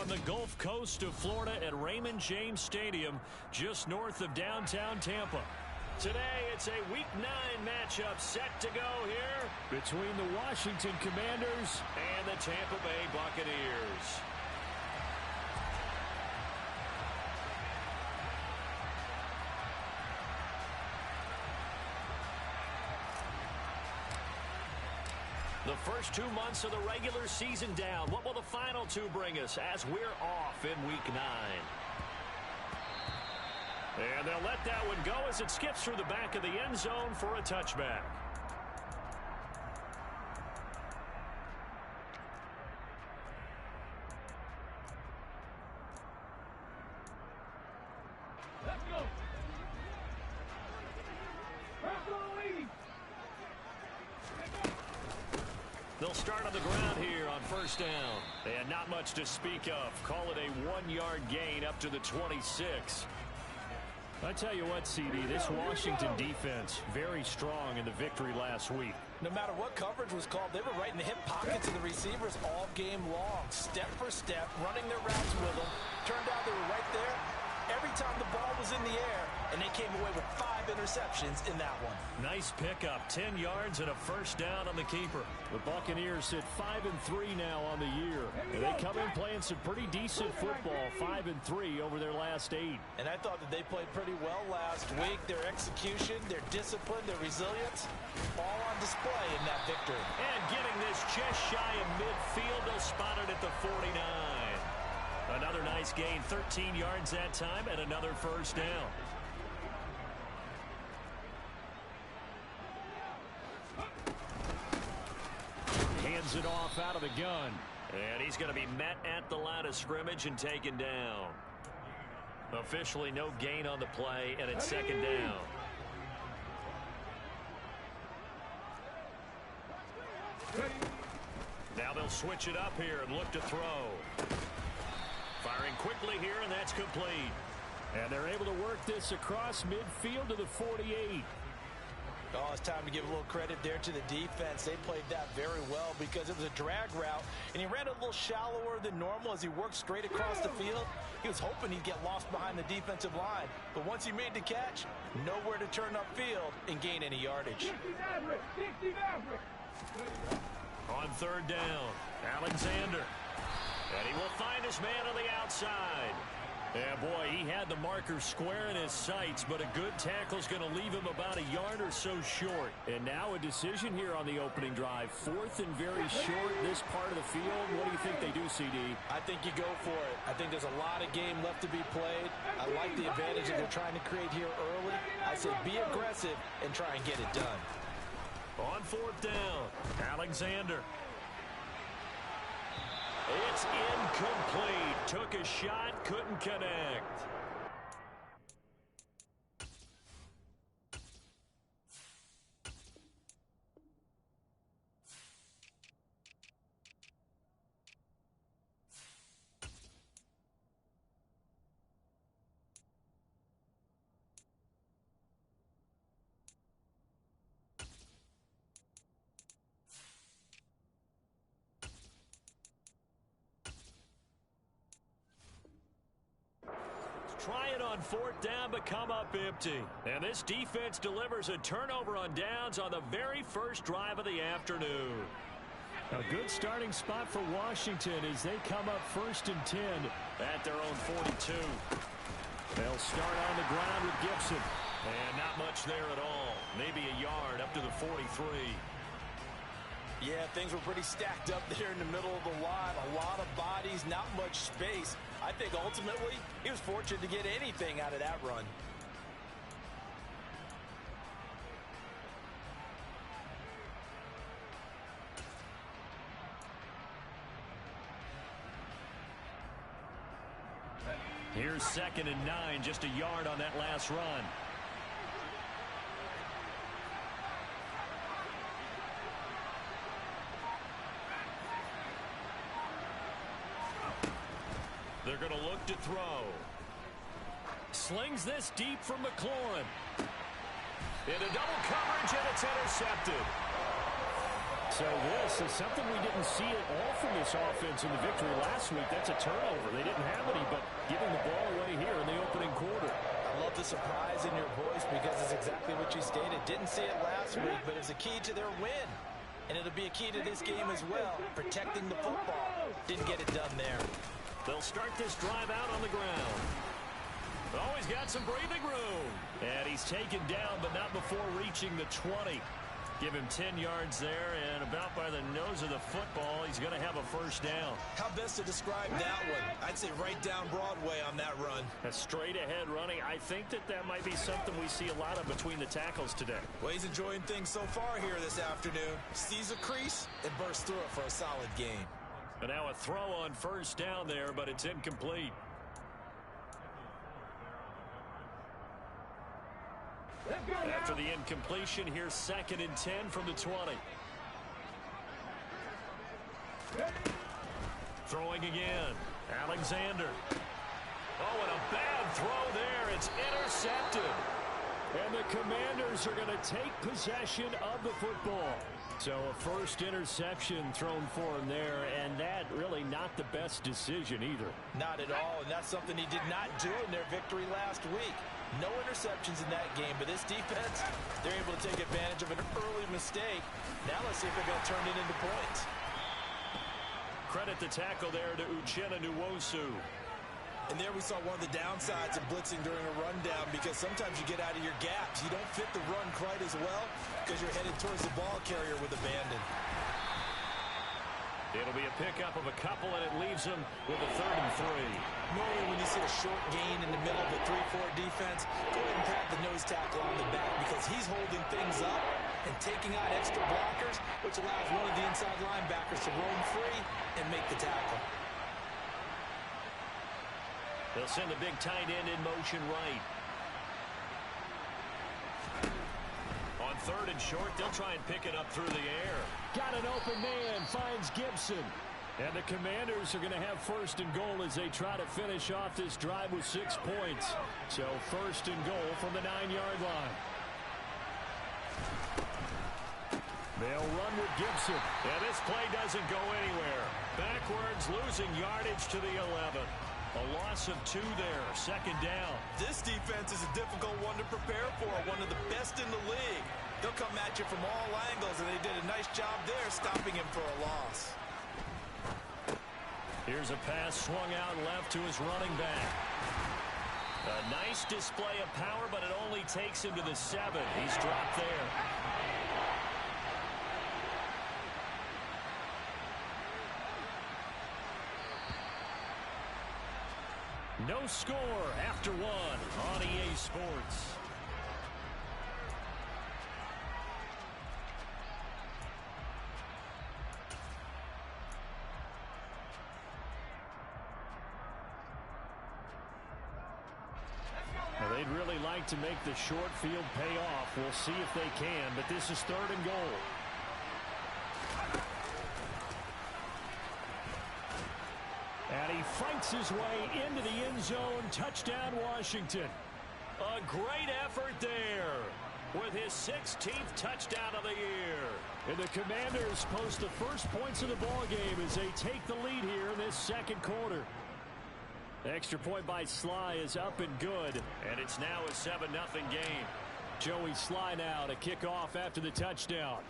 on the Gulf Coast of Florida at Raymond James Stadium, just north of downtown Tampa. Today, it's a Week 9 matchup set to go here between the Washington Commanders and the Tampa Bay Buccaneers. The first 2 months of the regular season down. What will the final 2 bring us as we're off in Week 9? And they'll let that one go as it skips through the back of the end zone for a touchback. Let's go. They'll start on the ground here on first down. And not much to speak of. Call it a 1-yard gain up to the 26. I tell you what, CD, this Washington defense, very strong in the victory last week. No matter what coverage was called, they were right in the hip pockets of the receivers all game long. Step for step, running their routes with them. Turned out they were right there every time the ball was in the air, and they came away with 5 interceptions in that one. Nice pickup, 10 yards and a first down on the keeper. The Buccaneers sit 5-3 now on the year. And they come in playing some pretty decent football, 5-3 over their last 8. And I thought that they played pretty well last week. Their execution, their discipline, their resilience, all on display in that victory. And getting this just shy of midfield, they'll spot it at the 49. Another nice gain, 13 yards that time, and another first down. Hands it off out of the gun. And he's going to be met at the line of scrimmage and taken down. Officially no gain on the play, and it's second down. Now they'll switch it up here and look to throw. Firing quickly here, and that's complete. And they're able to work this across midfield to the 48. Oh, it's time to give a little credit there to the defense. They played that very well because it was a drag route, and he ran a little shallower than normal as he worked straight across the field. He was hoping he'd get lost behind the defensive line, but once he made the catch, nowhere to turn upfield and gain any yardage. On third down, Alexander. And he will find his man on the outside. Yeah, boy, he had the marker square in his sights, but a good tackle is going to leave him about a yard or so short. And now a decision here on the opening drive. 4th and very short, this part of the field. What do you think they do, CD? I think you go for it. I think there's a lot of game left to be played. I like the advantage that they're trying to create here early. I say be aggressive and try and get it done. On 4th down, Alexander. It's incomplete. Took a shot, couldn't connect. Try it on 4th down, but come up empty. And this defense delivers a turnover on downs on the very first drive of the afternoon. A good starting spot for Washington as they come up 1st and 10 at their own 42. They'll start on the ground with Gibson. And not much there at all. Maybe a yard up to the 43. Yeah, things were pretty stacked up there in the middle of the line. A lot of bodies, not much space. I think ultimately he was fortunate to get anything out of that run. Here's 2nd and 9, just a yard on that last run. They're going to look to throw. Slings this deep from McLaurin. Into double coverage, and it's intercepted. So this is something we didn't see at all from this offense in the victory last week. That's a turnover. They didn't have any, but giving the ball away here in the opening quarter. I love the surprise in your voice because it's exactly what you stated. Didn't see it last week, but it's a key to their win. And it'll be a key to this game as well, protecting the football. Didn't get it done there. They'll start this drive out on the ground. Always got some breathing room. And he's taken down, but not before reaching the 20. Give him 10 yards there, and about by the nose of the football, he's going to have a first down. How best to describe that one? I'd say right down Broadway on that run. A straight-ahead running. I think that might be something we see a lot of between the tackles today. Well, he's enjoying things so far here this afternoon. Sees a crease and bursts through it for a solid gain. And now a throw on first down there, but it's incomplete. After the incompletion, here's 2nd and 10 from the 20. Throwing again. Alexander. Oh, and a bad throw there. It's intercepted. And the Commanders are going to take possession of the football. So a first interception thrown for him there, and that really not the best decision either. Not at all, and that's something he did not do in their victory last week. No interceptions in that game, but this defense, they're able to take advantage of an early mistake. Now let's see if they're going to turn it into points. Credit the tackle there to Uchenna Nwosu. And there we saw one of the downsides of blitzing during a rundown, because sometimes you get out of your gaps. You don't fit the run quite as well because you're headed towards the ball carrier with abandon. It'll be a pickup of a couple, and it leaves them with a 3rd and 3. Normally when you see a short gain in the middle of a 3-4 defense, go ahead and pat the nose tackle on the back, because he's holding things up and taking out extra blockers, which allows one of the inside linebackers to roam free and make the tackle. They'll send the big tight end in motion right. On 3rd and short, they'll try and pick it up through the air. Got an open man, finds Gibson. And the Commanders are going to have 1st and goal as they try to finish off this drive with 6 points. So 1st and goal from the 9-yard line. They'll run with Gibson. And this play doesn't go anywhere. Backwards, losing yardage to the 11. A loss of 2 there, 2nd down. This defense is a difficult one to prepare for, one of the best in the league. They'll come at you from all angles, and they did a nice job there stopping him for a loss. Here's a pass swung out left to his running back. A nice display of power, but it only takes him to the 7. He's dropped there. No score after 1 on EA Sports. Now they'd really like to make the short field pay off. We'll see if they can, but this is 3rd and goal. And he fights his way into the end zone. Touchdown, Washington. A great effort there with his 16th touchdown of the year. And the Commanders post the first points of the ball game as they take the lead here in this 2nd quarter. The extra point by Sly is up and good, and it's now a 7-0 game. Joey Sly now to kick off after the touchdown.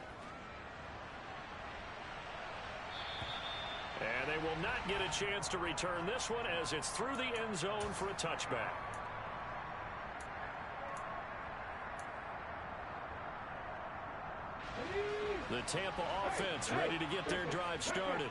And they will not get a chance to return this one as it's through the end zone for a touchback. The Tampa offense ready to get their drive started.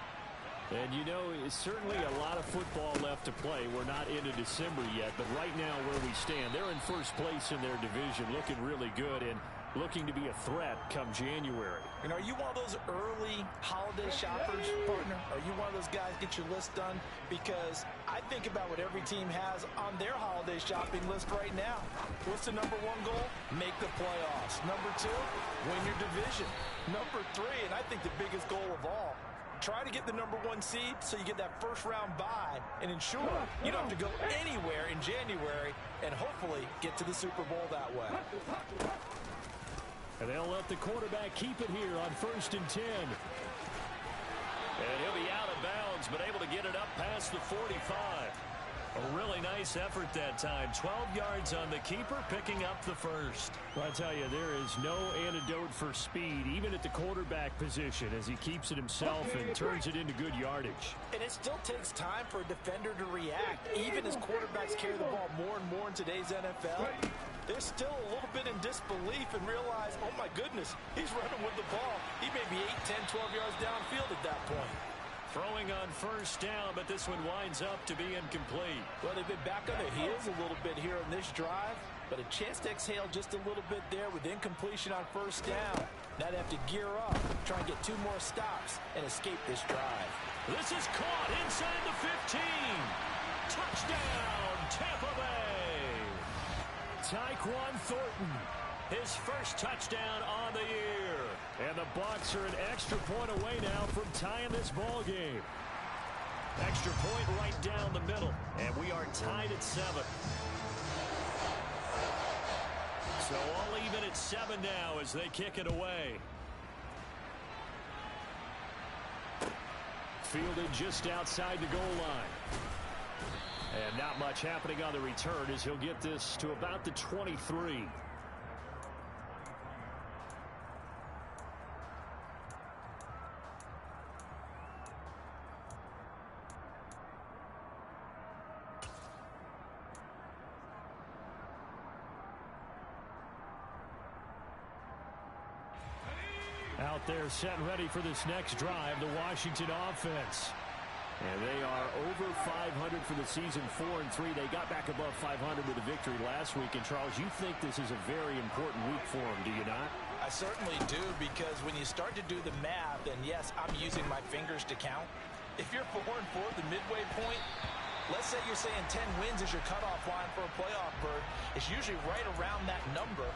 And you know, it's certainly a lot of football left to play. We're not into December yet, but right now where we stand, they're in 1st place in their division, looking really good and looking to be a threat come January. And are you one of those early holiday shoppers, partner? Are you one of those guys get your list done? Because I think about what every team has on their holiday shopping list right now. What's the #1 goal? Make the playoffs. #2, win your division. #3, and I think the biggest goal of all, try to get the #1 seed so you get that first-round bye and ensure you don't have to go anywhere in January and hopefully get to the Super Bowl that way. And they'll let the quarterback keep it here on 1st and 10. And he'll be out of bounds, but able to get it up past the 45. A really nice effort that time. 12 yards on the keeper, picking up the first. Well, I tell you, there is no antidote for speed, even at the quarterback position, as he keeps it himself and turns it into good yardage. And it still takes time for a defender to react. Even as quarterbacks carry the ball more and more in today's NFL, they're still a little bit in disbelief and realize, oh my goodness, he's running with the ball. He may be 8, 10, 12 yards downfield at that point. Throwing on 1st down, but this one winds up to be incomplete. Well, they've been back on their heels a little bit here on this drive, but a chance to exhale just a little bit there with incompletion on 1st down. Now they have to gear up, try and get 2 more stops, and escape this drive. This is caught inside the 15. Touchdown, Tampa Bay. Tyquan Thornton, his first touchdown on the year. And the Bucs are an extra point away now from tying this ball game. Extra point right down the middle, and we are tied at 7. So all even at 7 now as they kick it away. Fielded just outside the goal line. And not much happening on the return as he'll get this to about the 23. Out there set and ready for this next drive, the Washington offense. And they are over 500 for the season, 4-3. They got back above 500 with a victory last week. And, Charles, you think this is a very important week for them, do you not? I certainly do, because when you start to do the math, and yes, I'm using my fingers to count. If you're 4-4 at the midway point, let's say you're saying 10 wins is your cutoff line for a playoff berth. It's usually right around that number.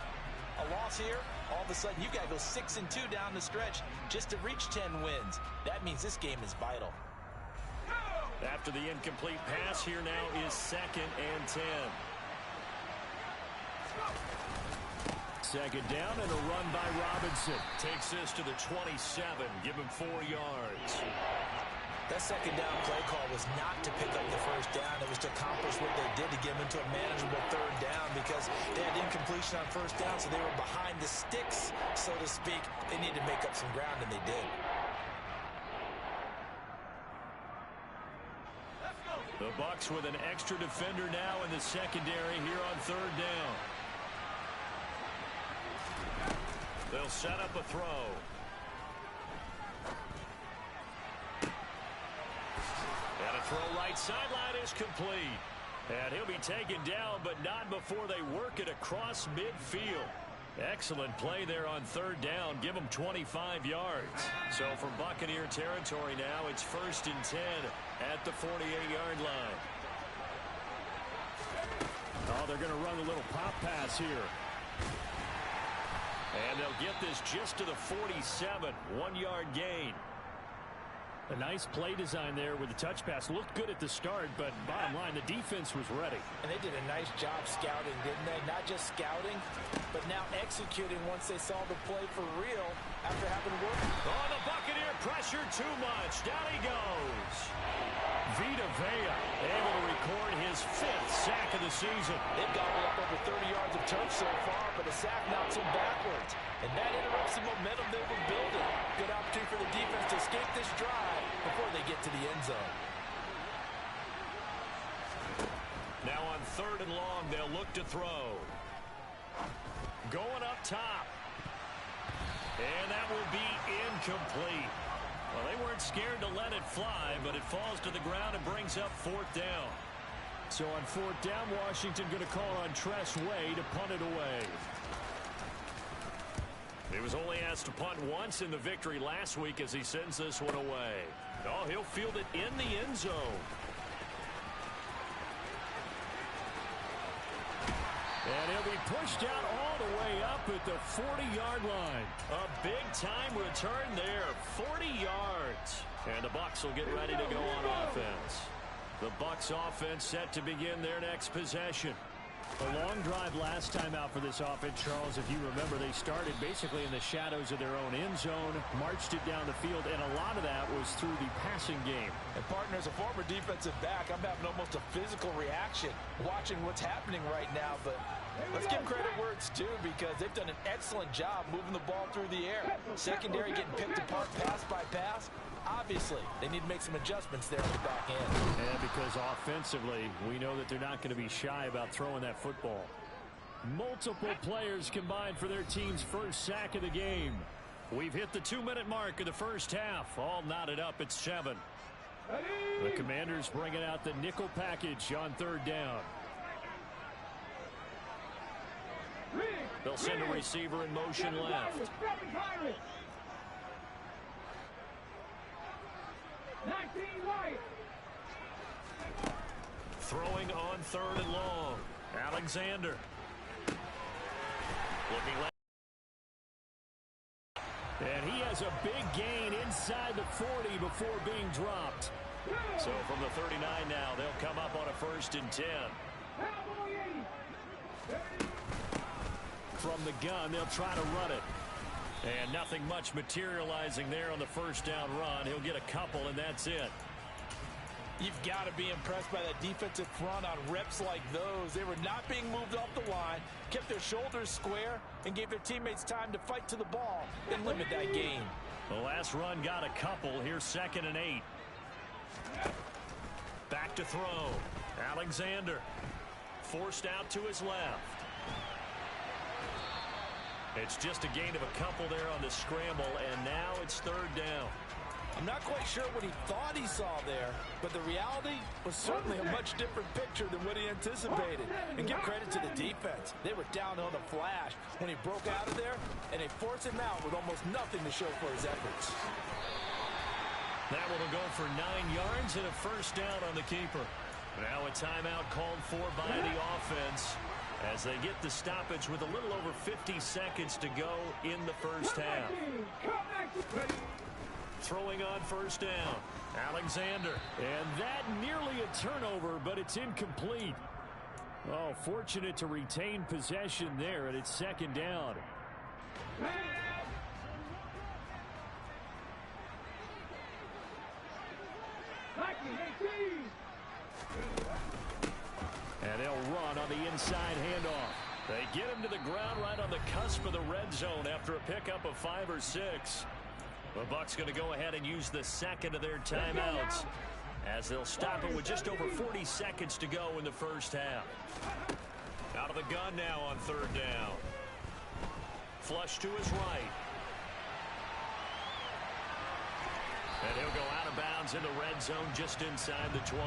A loss here, all of a sudden you got to go 6-2 down the stretch just to reach 10 wins. That means this game is vital. After the incomplete pass, here now is 2nd and 10. 2nd down and a run by Robinson. Takes this to the 27, give him 4 yards. That 2nd down play call was not to pick up the 1st down. It was to accomplish what they did to get them into a manageable 3rd down, because they had incompletion on 1st down, so they were behind the sticks, so to speak. They needed to make up some ground, and they did. The Bucs with an extra defender now in the secondary here on 3rd down. They'll set up a throw. And a throw right sideline is complete. And he'll be taken down, but not before they work it across midfield. Excellent play there on 3rd down. Give them 25 yards. So from Buccaneer territory now, it's 1st and 10 at the 48-yard line. Oh, they're going to run a little pop pass here. And they'll get this just to the 47. 1-yard gain. A nice play design there with the touch pass. Looked good at the start, but bottom line, the defense was ready. And they did a nice job scouting, didn't they? Not just scouting, but now executing once they saw the play for real after having worked. Oh, the Buccaneer pressure too much. Down he goes. Vita Vea able to record his 5th sack of the season. They've gobbled up over 30 yards of turf so far, but a sack knocks them backwards. And that interrupts the momentum they were building. Good opportunity for the defense to escape this drive before they get to the end zone. Now on 3rd and long, they'll look to throw. Going up top. And that will be incomplete. Well, they weren't scared to let it fly, but it falls to the ground and brings up 4th down. So on 4th down, Washington going to call on Tress Way to punt it away. He was only asked to punt once in the victory last week as he sends this one away. Oh, he'll field it in the end zone. And he'll be pushed out all the way up at the 40-yard line. A big-time return there, 40 yards. And the Bucs will get ready to go on offense. The Bucs offense set to begin their next possession. A long drive last time out for this offense, Charles. If you remember, they started basically in the shadows of their own end zone, marched it down the field, and a lot of that was through the passing game. And partner, as a former defensive back, I'm having almost a physical reaction watching what's happening right now. But let's give credit where it's due, because they've done an excellent job moving the ball through the air. Secondary getting picked apart pass by pass. Obviously, they need to make some adjustments there at the back end. And because offensively, we know that they're not going to be shy about throwing that football. Multiple players combined for their team's first sack of the game. We've hit the 2-minute mark of the first half. All knotted up at 7. The Commanders bringing out the nickel package on 3rd down. They'll send a receiver in motion left. Throwing on 3rd and long. Alexander. Looking left. And he has a big gain inside the 40 before being dropped. So from the 39 now, they'll come up on a 1st and 10. From the gun, they'll try to run it. And nothing much materializing there on the 1st down run. He'll get a couple, and that's it. You've got to be impressed by that defensive front on reps like those. They were not being moved off the line, kept their shoulders square, and gave their teammates time to fight to the ball and limit that gain. The last run got a couple. Here's 2nd and 8. Back to throw. Alexander forced out to his left. It's just a gain of a couple there on the scramble, and now it's 3rd down. I'm not quite sure what he thought he saw there, but the reality was certainly a much different picture than what he anticipated. And give credit to the defense. They were down on the flash when he broke out of there, and they forced him out with almost nothing to show for his efforts. That one will go for 9 yards and a 1st down on the keeper. Now a timeout called for by the offense as they get the stoppage with a little over 50 seconds to go in the 1st half. Throwing on 1st down. Alexander. And that nearly a turnover, but it's incomplete. Oh, fortunate to retain possession there, and it's 2nd down. And they'll run on the inside handoff. They get him to the ground right on the cusp of the red zone after a pickup of 5 or 6. The Bucs going to go ahead and use the 2nd of their timeouts as they'll stop it with just over 40 seconds to go in the 1st half. Out of the gun now on 3rd down. Flush to his right. And he'll go out of bounds in the red zone just inside the 20.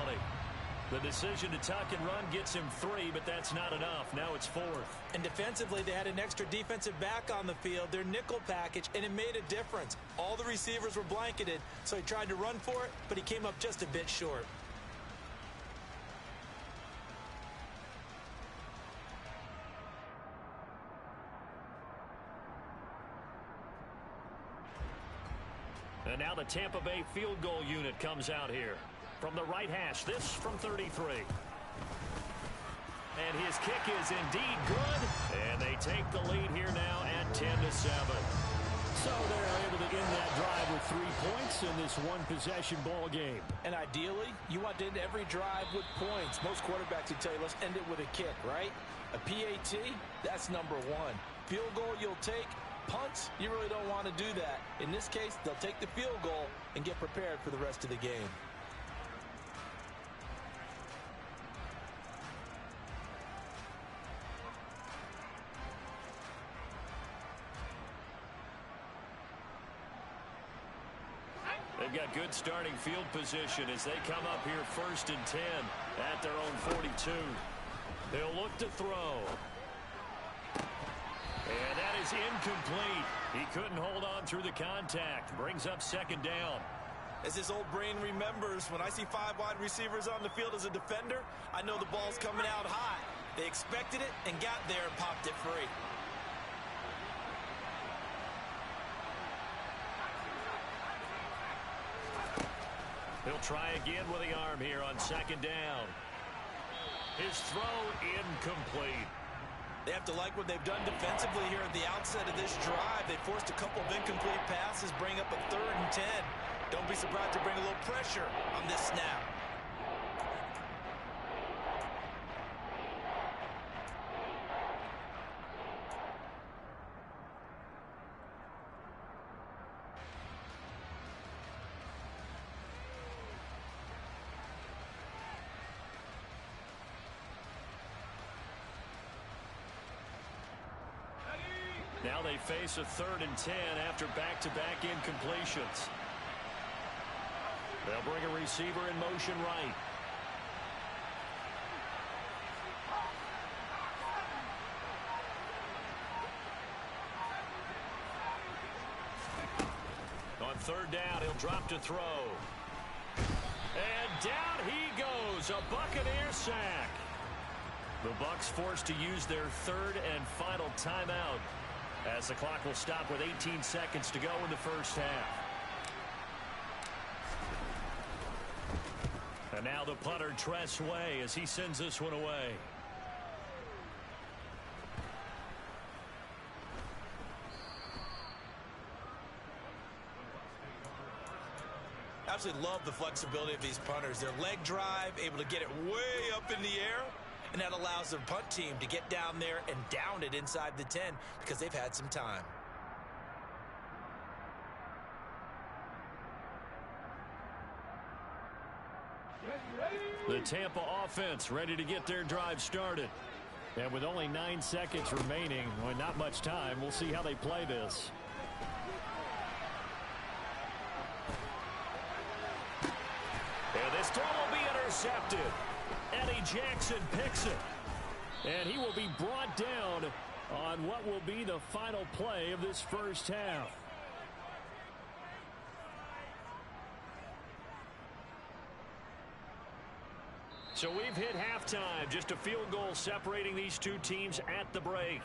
The decision to tuck and run gets him 3, but that's not enough. Now it's 4th. And defensively, they had an extra defensive back on the field, their nickel package, and it made a difference. All the receivers were blanketed, so he tried to run for it, but he came up just a bit short. And now the Tampa Bay field goal unit comes out here. From the right hash, this from 33. And his kick is indeed good. And they take the lead here now at 10-7. So they're able to end that drive with 3 points in this one-possession ball game. And ideally, you want to end every drive with points. Most quarterbacks would tell you, let's end it with a kick, right? A PAT, that's number 1. Field goal you'll take. Punts, you really don't want to do that. In this case, they'll take the field goal and get prepared for the rest of the game. They've got good starting field position as they come up here 1st and 10 at their own 42. They'll look to throw. And that is incomplete. He couldn't hold on through the contact. Brings up 2nd down. As his old brain remembers, when I see 5 wide receivers on the field as a defender, I know the ball's coming out high. They expected it and got there and popped it free. He'll try again with the arm here on 2nd down. His throw incomplete. They have to like what they've done defensively here at the outset of this drive. They forced a couple of incomplete passes, bring up a 3rd and 10. Don't be surprised to bring a little pressure on this snap. Now they face a 3rd and 10 after back-to-back incompletions. They'll bring a receiver in motion right. On 3rd down, he'll drop to throw. And down he goes, a Buccaneer sack. The Bucs forced to use their 3rd and final timeout, as the clock will stop with 18 seconds to go in the first half. And now the punter, Tress Way, as he sends this one away. Absolutely love the flexibility of these punters. Their leg drive, able to get it way up in the air, and that allows their punt team to get down there and down it inside the 10 because they've had some time. The Tampa offense ready to get their drive started. And with only 9 seconds remaining, well, not much time, we'll see how they play this. And this throw will be intercepted. Eddie Jackson picks it. And he will be brought down on what will be the final play of this first half. So we've hit halftime. Just a field goal separating these two teams at the break.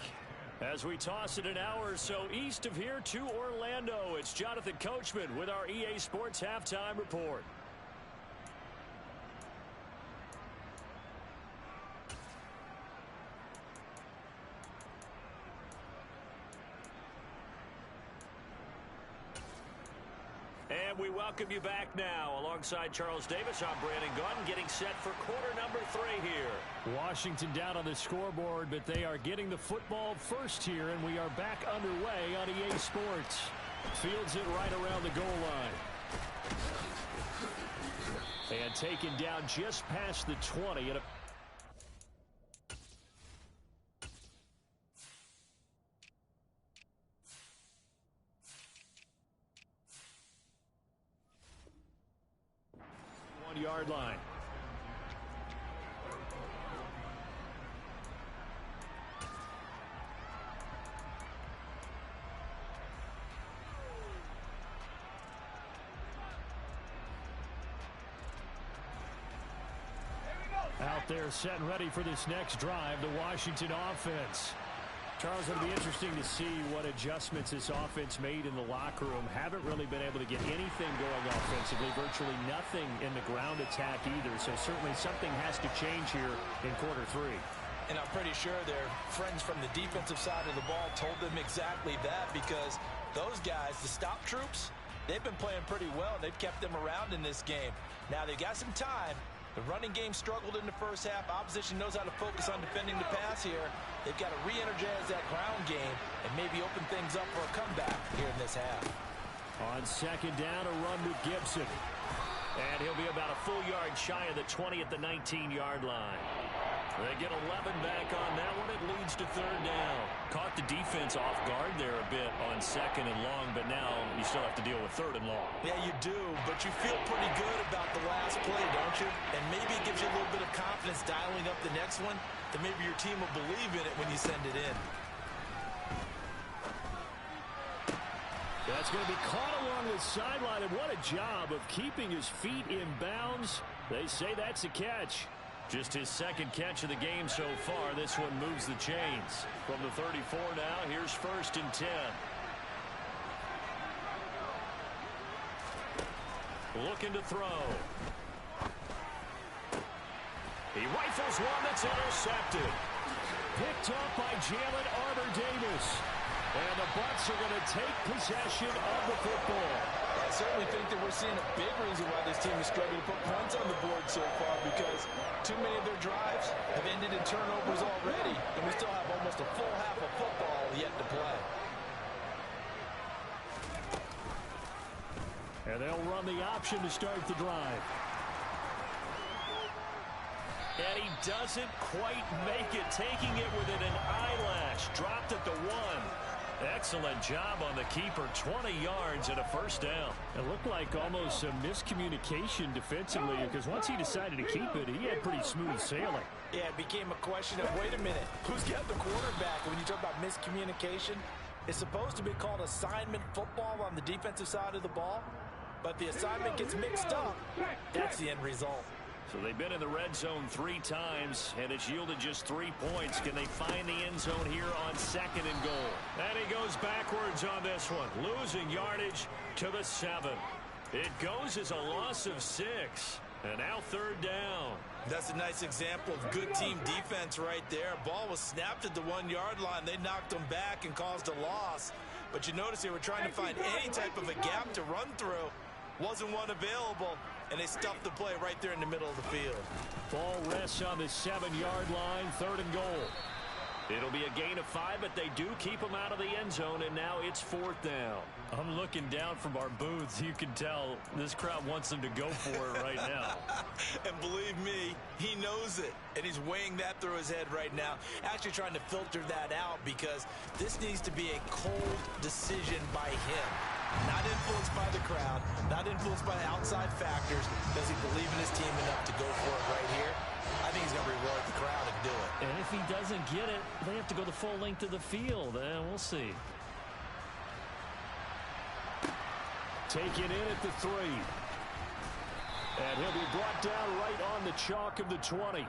As we toss it an hour or so east of here to Orlando, it's Jonathan Coachman with our EA Sports Halftime Report. And we welcome you back now. Alongside Charles Davis, I'm Brandon Gunn, getting set for quarter number 3 here. Washington down on the scoreboard, but they are getting the football first here, and we are back underway on EA Sports. Fields it right around the goal line. And taken down just past the 20 at a 1-yard line. Out there set and ready for this next drive, the Washington offense. Charles, it'll be interesting to see what adjustments this offense made in the locker room. Haven't really been able to get anything going offensively. Virtually nothing in the ground attack either. So certainly something has to change here in quarter 3. And I'm pretty sure their friends from the defensive side of the ball told them exactly that, because those guys, the stop troops, they've been playing pretty well. They've kept them around in this game. Now they've got some time. The running game struggled in the first half. Opposition knows how to focus on defending the pass here. They've got to re-energize that ground game and maybe open things up for a comeback here in this half. On second down, a run with Gibson. And he'll be about a full yard shy of the 20 at the 19-yard line. They get 11 back on that one. It leads to third down. Caught the defense off guard there a bit on second and long, but now you still have to deal with third and long. Yeah, you do, but you feel pretty good about the last play, don't you? And maybe it gives you a little bit of confidence dialing up the next one, that maybe your team will believe in it when you send it in. That's going to be caught along the sideline, and what a job of keeping his feet in bounds. They say that's a catch. Just his second catch of the game so far. This one moves the chains. From the 34 now, here's 1st and 10. Looking to throw. He rifles one that's intercepted. Picked up by Jalen Armour-Davis. And the Bucs are going to take possession of the football. I certainly think that we're seeing a big reason why this team is struggling to put points on the board so far, because too many of their drives have ended in turnovers already, and we still have almost a full half of football yet to play. And they'll run the option to start the drive. And he doesn't quite make it, taking it within an eyelash. Dropped at the 1. Excellent job on the keeper. 20 yards and a first down. It looked like almost a miscommunication defensively, because once he decided to keep it, he had pretty smooth sailing. Yeah, it became a question of, wait a minute, who's got the quarterback? When you talk about miscommunication, it's supposed to be called assignment football on the defensive side of the ball, but the assignment gets mixed up. That's the end result. So they've been in the red zone 3 times, and it's yielded just 3 points. Can they find the end zone here on 2nd and goal? And he goes backwards on this one, losing yardage to the 7. It goes as a loss of 6, and now 3rd down. That's a nice example of good team defense right there. Ball was snapped at the 1-yard line. They knocked them back and caused a loss. But you notice they were trying to find any type of a gap to run through. Wasn't one available, and they stuffed the play right there in the middle of the field. Ball rests on the 7-yard line, 3rd and goal. It'll be a gain of 5, but they do keep him out of the end zone, and now it's 4th down. I'm looking down from our booths. You can tell this crowd wants them to go for it right now. And believe me, he knows it, and he's weighing that through his head right now, actually trying to filter that out, because this needs to be a cold decision by him. Not influenced by the crowd, not influenced by outside factors. Does he believe in his team enough to go for it right here? I think he's going to reward the crowd and do it. And if he doesn't get it, they have to go the full length of the field. We'll see. Taken in at the 3. And he'll be brought down right on the chalk of the 20.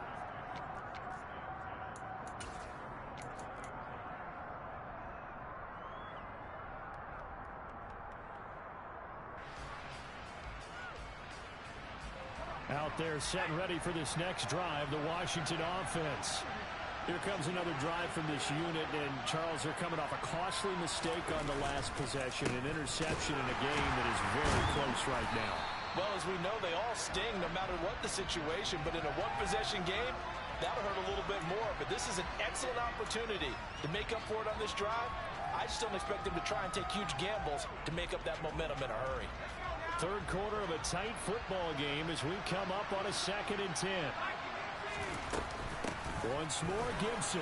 Out there set and ready for this next drive, the Washington offense. Here comes another drive from this unit, and Charles, they're coming off a costly mistake on the last possession, an interception in a game that is very close right now. Well, as we know, they all sting no matter what the situation, but in a one-possession game, that'll hurt a little bit more. But this is an excellent opportunity to make up for it on this drive. I just don't expect them to try and take huge gambles to make up that momentum in a hurry. 3rd quarter of a tight football game as we come up on a 2nd and 10. Once more, Gibson.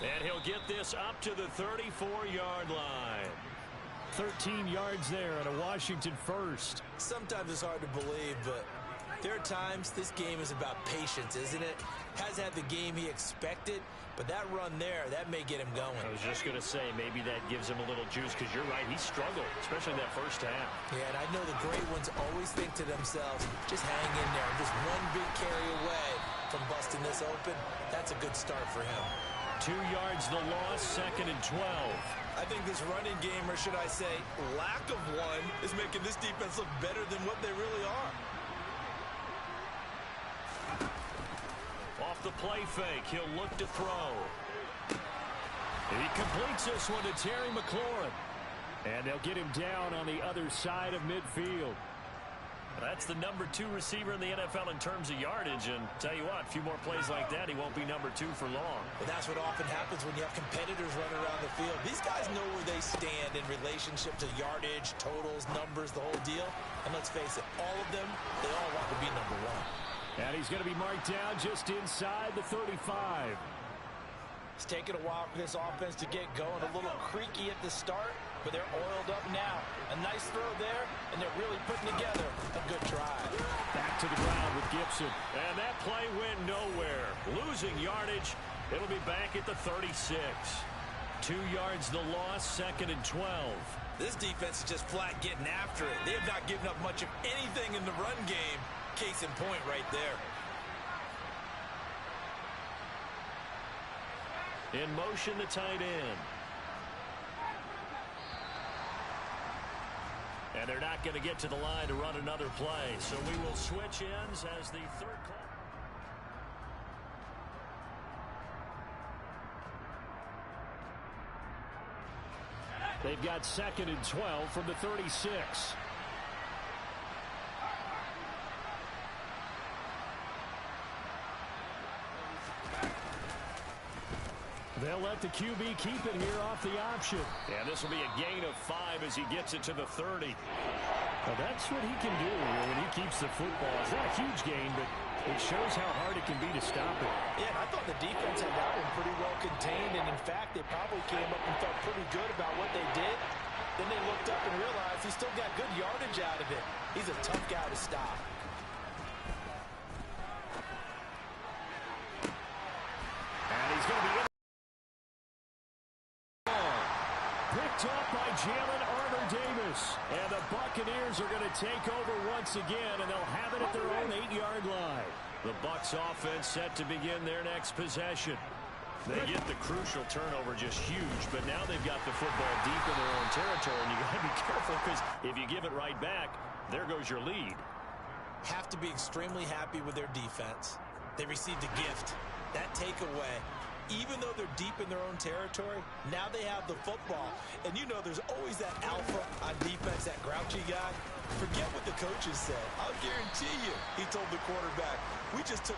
And he'll get this up to the 34-yard line. 13 yards there and a Washington first. Sometimes it's hard to believe, but there are times this game is about patience, isn't it? Has had the game he expected, but that run there, that may get him going. I was just going to say, maybe that gives him a little juice, because you're right, he struggled, especially in that first half. Yeah, and I know the great ones always think to themselves, just hang in there. Just one big carry away from busting this open. That's a good start for him. 2 yards the loss, 2nd and 12. I think this running game, or should I say lack of one, is making this defense look better than what they really are. Off the play fake, he'll look to throw. He completes this one to Terry McLaurin. And they'll get him down on the other side of midfield. That's the number 2 receiver in the NFL in terms of yardage. And tell you what, a few more plays like that, he won't be number 2 for long. But that's what often happens when you have competitors running around the field. These guys know where they stand in relationship to yardage, totals, numbers, the whole deal. And let's face it, all of them, they all want to be number 1. And he's going to be marked down just inside the 35. It's taken a while for this offense to get going. A little creaky at the start, but they're oiled up now. A nice throw there, and they're really putting together a good drive. Back to the ground with Gibson. And that play went nowhere. Losing yardage. It'll be back at the 36. 2 yards the loss, 2nd and 12. This defense is just flat getting after it. They have not given up much of anything in the run game. Case in point right there. In motion, the tight end. And they're not going to get to the line to run another play. So we will switch ends as the third call. They've got 2nd and 12 from the 36. They'll let the QB keep it here off the option. And this will be a gain of 5 as he gets it to the 30. Well, that's what he can do when he keeps the football. It's not a huge gain, but it shows how hard it can be to stop it. Yeah, and I thought the defense had that one pretty well contained, and in fact, they probably came up and felt pretty good about what they did. Then they looked up and realized he still got good yardage out of it. He's a tough guy to stop. And he's going to be in. Picked up by Jalen Armour-Davis. And the Buccaneers are going to take over once again, and they'll have it at their own 8-yard line. The Bucs offense set to begin their next possession. They get the crucial turnover, just huge, but now they've got the football deep in their own territory, and you got to be careful because if you give it right back, there goes your lead. Have to be extremely happy with their defense. They received a gift. That takeaway, even though they're deep in their own territory, now they have the football. And you know there's always that alpha on defense, that grouchy guy. Forget what the coaches said. I'll guarantee you, he told the quarterback, we just took...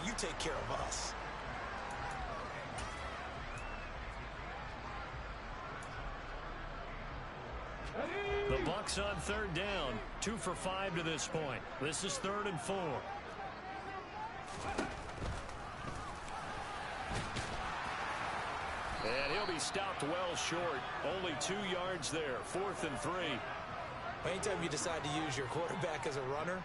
You take care of us. The Bucs on 3rd down, 2 for 5 to this point. This is 3rd and 4. And he'll be stopped well short. Only 2 yards there. 4th and 3. Anytime you decide to use your quarterback as a runner,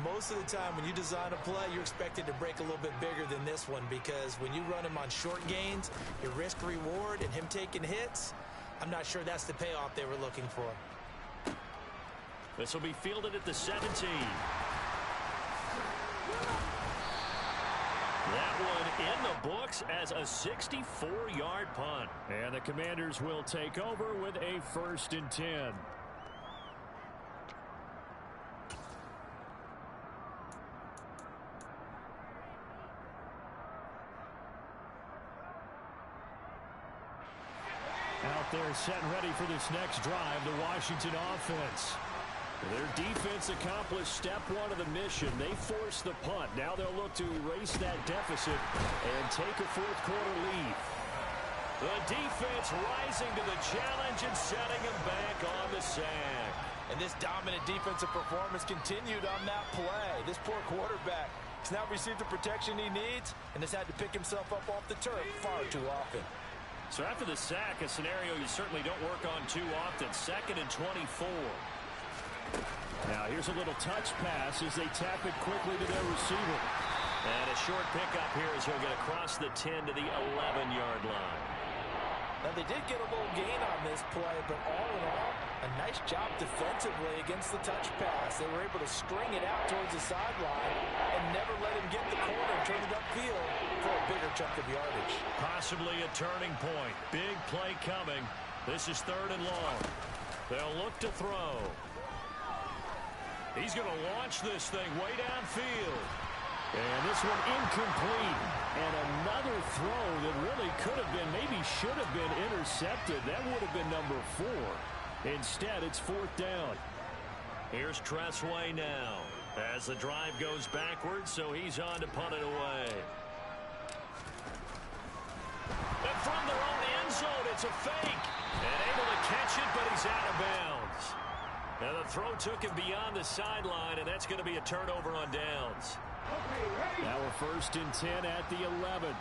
most of the time when you design a play, you're expected to break a little bit bigger than this one, because when you run him on short gains, your risk reward and him taking hits, I'm not sure that's the payoff they were looking for. This will be fielded at the 17. That one in the books as a 64-yard punt. And the Commanders will take over with a 1st and 10. Out there set and ready for this next drive, the Washington offense. Their defense accomplished step 1 of the mission. They forced the punt. Now they'll look to erase that deficit and take a 4th quarter lead. The defense rising to the challenge and setting him back on the sack. And this dominant defensive performance continued on that play. This poor quarterback has now received the protection he needs and has had to pick himself up off the turf far too often. So after the sack, a scenario you certainly don't work on too often. 2nd and 24. Now here's a little touch pass as they tap it quickly to their receiver. And a short pickup here as he'll get across the 10 to the 11-yard line. Now they did get a little gain on this play, but all in all, a nice job defensively against the touch pass. They were able to string it out towards the sideline and never let him get the corner and turn it upfield for a bigger chunk of yardage. Possibly a turning point. Big play coming. This is 3rd and long. They'll look to throw. He's going to launch this thing way downfield. And this one incomplete. And another throw that really could have been, maybe should have been intercepted. That would have been number 4. Instead, it's 4th down. Here's Tressway now as the drive goes backwards, so he's on to punt it away. And from their own end zone, it's a fake. And able to catch it, but he's out of bounds. And the throw took him beyond the sideline, and that's going to be a turnover on downs. Now a 1st and 10 at the 11.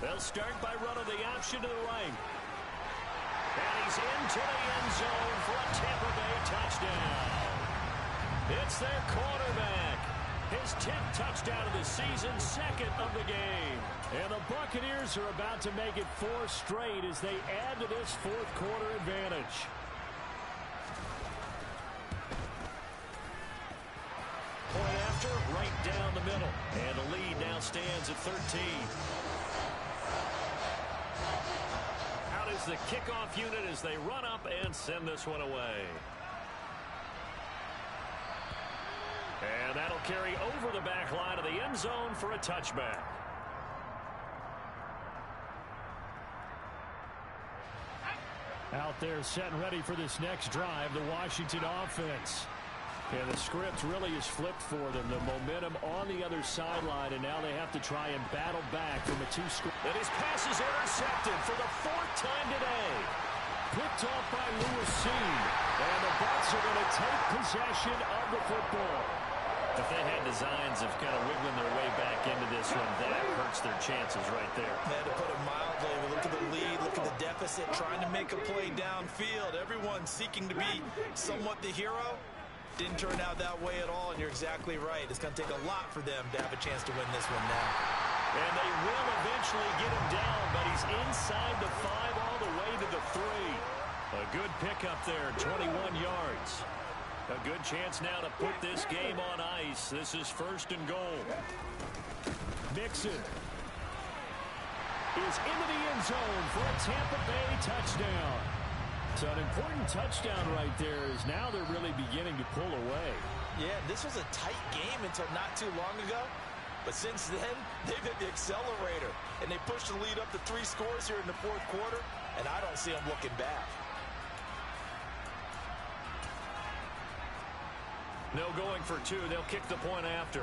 They'll start by running the option to the right. And he's into the end zone for a Tampa Bay touchdown. It's their quarterback. His 10th touchdown of the season, second of the game. And the Buccaneers are about to make it 4 straight as they add to this fourth quarter advantage. Point after, right down the middle. And the lead now stands at 13. Out is the kickoff unit as they run up and send this one away. And that'll carry over the back line of the end zone for a touchback. Out there set and ready for this next drive, the Washington offense. And the script really is flipped for them. The momentum on the other sideline, and now they have to try and battle back from a 2-score. And his pass is intercepted for the 4th time today. Picked off by Lewis Seen. And the Bucs are going to take possession of the football. If they had designs of kind of wiggling their way back into this one, that hurts their chances right there. They had to put it mildly. Look at the lead, look at the deficit, trying to make a play downfield. Everyone seeking to be somewhat the hero. Didn't turn out that way at all, and you're exactly right. It's going to take a lot for them to have a chance to win this one now. And they will eventually get him down, but he's inside the 5 all the way to the 3. A good pickup there, 21 yards. A good chance now to put this game on ice. This is 1st and goal. Mixon is into the end zone for a Tampa Bay touchdown. So an important touchdown right there is now they're really beginning to pull away. Yeah, this was a tight game until not too long ago. But since then, they've hit the accelerator. And they pushed the lead up to 3 scores here in the 4th quarter. And I don't see them looking back. No going for 2. They'll kick the point after.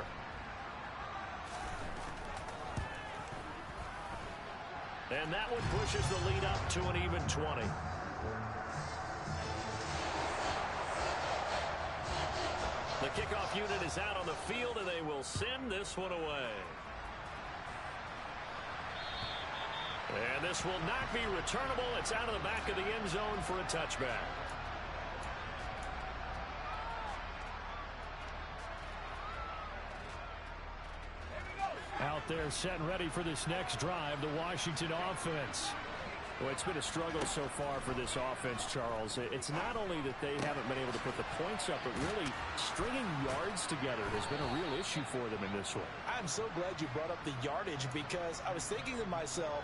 And that one pushes the lead up to an even 20. The kickoff unit is out on the field, and they will send this one away. And this will not be returnable. It's out of the back of the end zone for a touchback. Out there set and ready for this next drive, the Washington offense. Well, it's been a struggle so far for this offense, Charles. It's not only that they haven't been able to put the points up, but really stringing yards together has been a real issue for them in this one. I'm so glad you brought up the yardage because I was thinking to myself,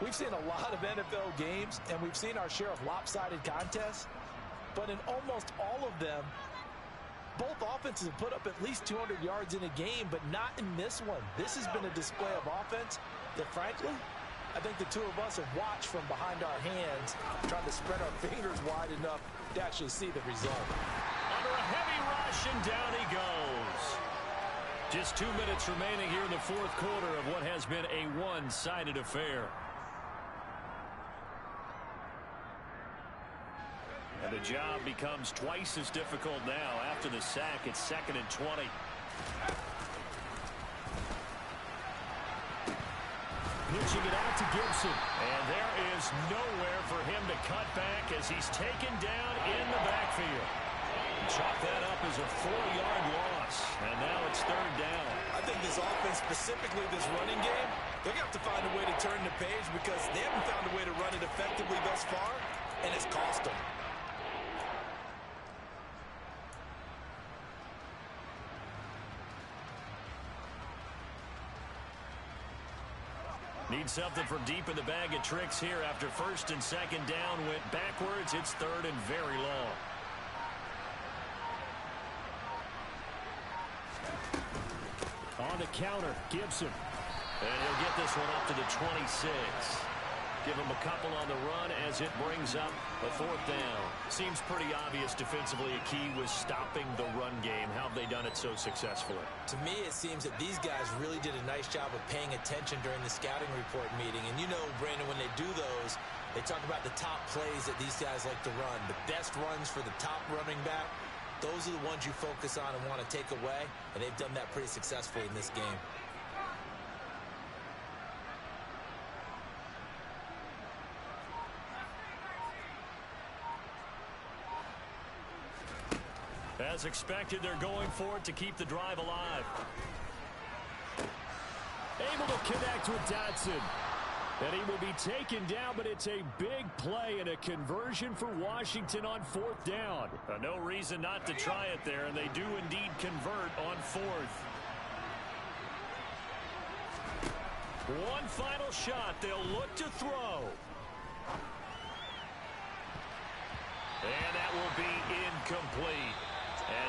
we've seen a lot of NFL games and we've seen our share of lopsided contests, but in almost all of them, both offenses have put up at least 200 yards in a game, but not in this one. This has been a display of offense that, frankly, I think the two of us have watched from behind our hands, trying to spread our fingers wide enough to actually see the result. Under a heavy rush, and down he goes. Just 2 minutes remaining here in the 4th quarter of what has been a one-sided affair. And the job becomes twice as difficult now. After the sack, it's 2nd and 20. Pitching it out to Gibson. And there is nowhere for him to cut back as he's taken down in the backfield. Chalk that up as a 4-yard loss. And now it's 3rd down. I think this offense, specifically this running game, they're going to have to find a way to turn the page because they haven't found a way to run it effectively thus far, and it's cost them. Need something from deep in the bag of tricks here after 1st and 2nd down went backwards. It's 3rd and very long. On the counter, Gibson. And he'll get this one up to the 26. Give him a couple on the run as it brings up a 4th down. Seems pretty obvious defensively a key was stopping the run game. How have they done it so successfully? To me, it seems that these guys really did a nice job of paying attention during the scouting report meeting. And you know, Brandon, when they do those, they talk about the top plays that these guys like to run. The best runs for the top running back. Those are the ones you focus on and want to take away. And they've done that pretty successfully in this game. As expected, they're going for it to keep the drive alive. Able to connect with Dotson. And he will be taken down, but it's a big play and a conversion for Washington on 4th down. No reason not to try it there, and they do indeed convert on 4th. One final shot. They'll look to throw. And that will be incomplete,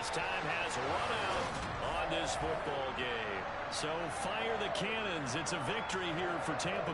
as time has run out on this football game. So fire the cannons. It's a victory here for Tampa